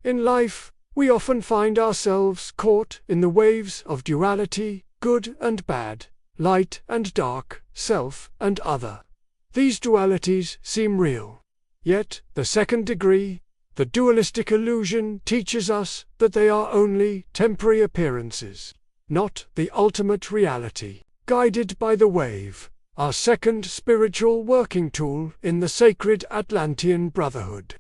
In life, we often find ourselves caught in the waves of duality, good and bad, light and dark, self and other. These dualities seem real. Yet, the second degree, the dualistic illusion, teaches us that they are only temporary appearances, not the ultimate reality. Guided by the wave, our second spiritual working tool in the Sacred Atlantean Brotherhood,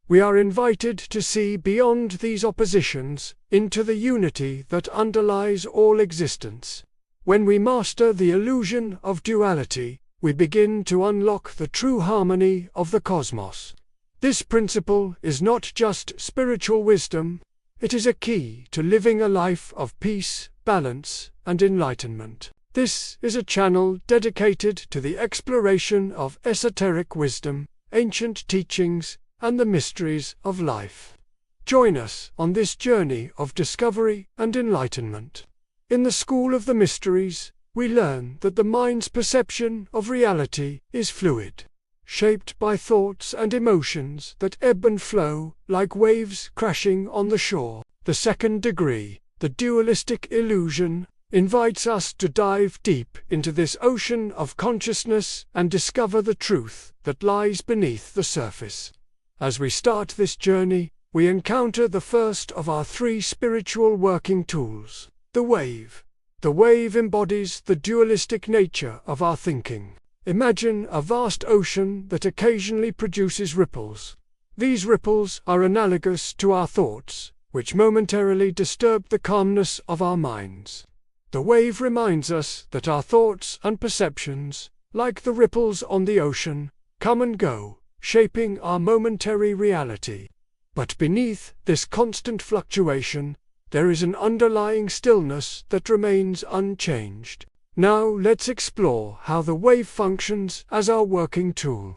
we are invited to see beyond these oppositions, into the unity that underlies all existence. When we master the illusion of duality, we begin to unlock the true harmony of the cosmos. This principle is not just spiritual wisdom, it is a key to living a life of peace, balance, and enlightenment. This is a channel dedicated to the exploration of esoteric wisdom, ancient teachings, and the mysteries of life. Join us on this journey of discovery and enlightenment. In the School of the Mysteries, we learn that the mind's perception of reality is fluid, shaped by thoughts and emotions that ebb and flow like waves crashing on the shore. The second degree, the Dualistic Illusion, invites us to dive deep into this ocean of consciousness and discover the truth that lies beneath the surface. As we start this journey, we encounter the first of our three spiritual working tools, the wave. The wave embodies the dualistic nature of our thinking. Imagine a vast ocean that occasionally produces ripples. These ripples are analogous to our thoughts, which momentarily disturb the calmness of our minds. The wave reminds us that our thoughts and perceptions, like the ripples on the ocean, come and go, shaping our momentary reality. But beneath this constant fluctuation, there is an underlying stillness that remains unchanged. Now let's explore how the wave functions as our working tool.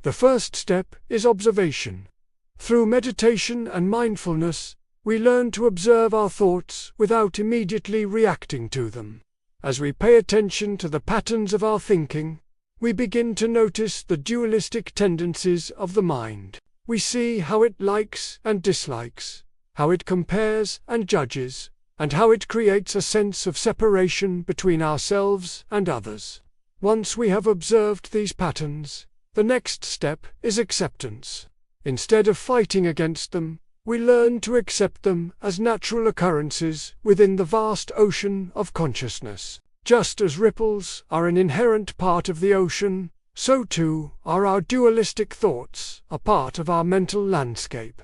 The first step is observation. Through meditation and mindfulness, we learn to observe our thoughts without immediately reacting to them. As we pay attention to the patterns of our thinking, we begin to notice the dualistic tendencies of the mind. We see how it likes and dislikes, how it compares and judges, and how it creates a sense of separation between ourselves and others. Once we have observed these patterns, the next step is acceptance. Instead of fighting against them, we learn to accept them as natural occurrences within the vast ocean of consciousness. Just as ripples are an inherent part of the ocean, so too are our dualistic thoughts a part of our mental landscape.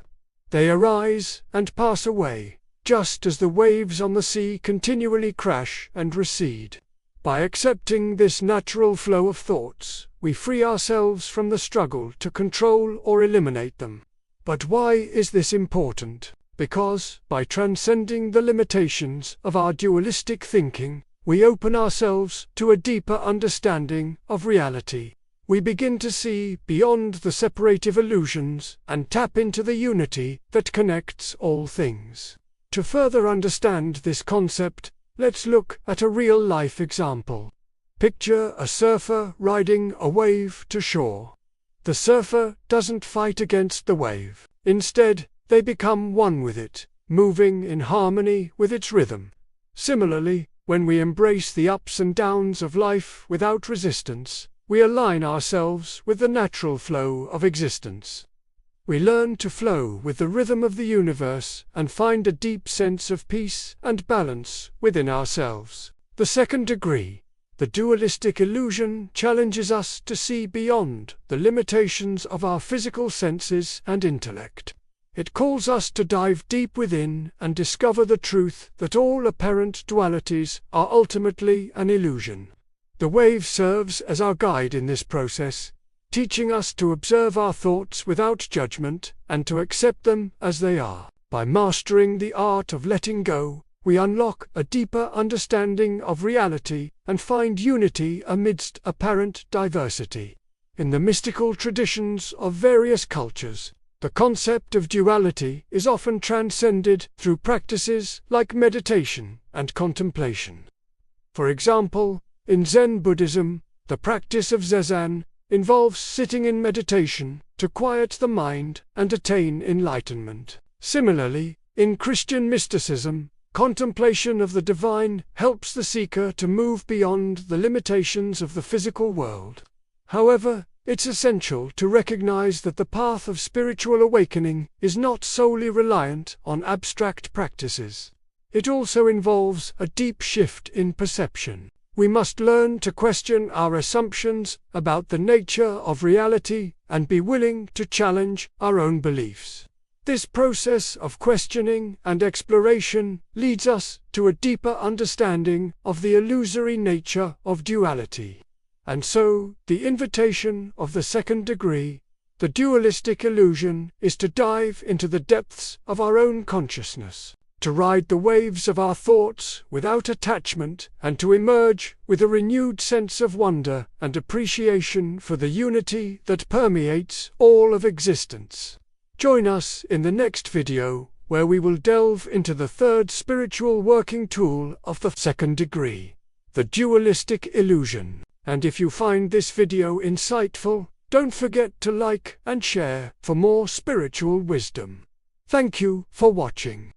They arise and pass away, just as the waves on the sea continually crash and recede. By accepting this natural flow of thoughts, we free ourselves from the struggle to control or eliminate them. But why is this important? Because, by transcending the limitations of our dualistic thinking, we open ourselves to a deeper understanding of reality. We begin to see beyond the separative illusions and tap into the unity that connects all things. To further understand this concept, let's look at a real-life example. Picture a surfer riding a wave to shore. The surfer doesn't fight against the wave. Instead, they become one with it, moving in harmony with its rhythm. Similarly, when we embrace the ups and downs of life without resistance, we align ourselves with the natural flow of existence. We learn to flow with the rhythm of the universe and find a deep sense of peace and balance within ourselves. The second degree, the dualistic illusion, challenges us to see beyond the limitations of our physical senses and intellect. It calls us to dive deep within and discover the truth that all apparent dualities are ultimately an illusion. The wave serves as our guide in this process, teaching us to observe our thoughts without judgment and to accept them as they are. By mastering the art of letting go, we unlock a deeper understanding of reality and find unity amidst apparent diversity. In the mystical traditions of various cultures, the concept of duality is often transcended through practices like meditation and contemplation. For example, in Zen Buddhism, the practice of Zazen involves sitting in meditation to quiet the mind and attain enlightenment. Similarly, in Christian mysticism, contemplation of the divine helps the seeker to move beyond the limitations of the physical world. However, it's essential to recognize that the path of spiritual awakening is not solely reliant on abstract practices. It also involves a deep shift in perception. We must learn to question our assumptions about the nature of reality and be willing to challenge our own beliefs. This process of questioning and exploration leads us to a deeper understanding of the illusory nature of duality. And so, the invitation of the second degree, the dualistic illusion, is to dive into the depths of our own consciousness, to ride the waves of our thoughts without attachment, and to emerge with a renewed sense of wonder and appreciation for the unity that permeates all of existence. Join us in the next video, where we will delve into the third spiritual working tool of the second degree, the dualistic illusion. And if you find this video insightful, don't forget to like and share for more spiritual wisdom. Thank you for watching.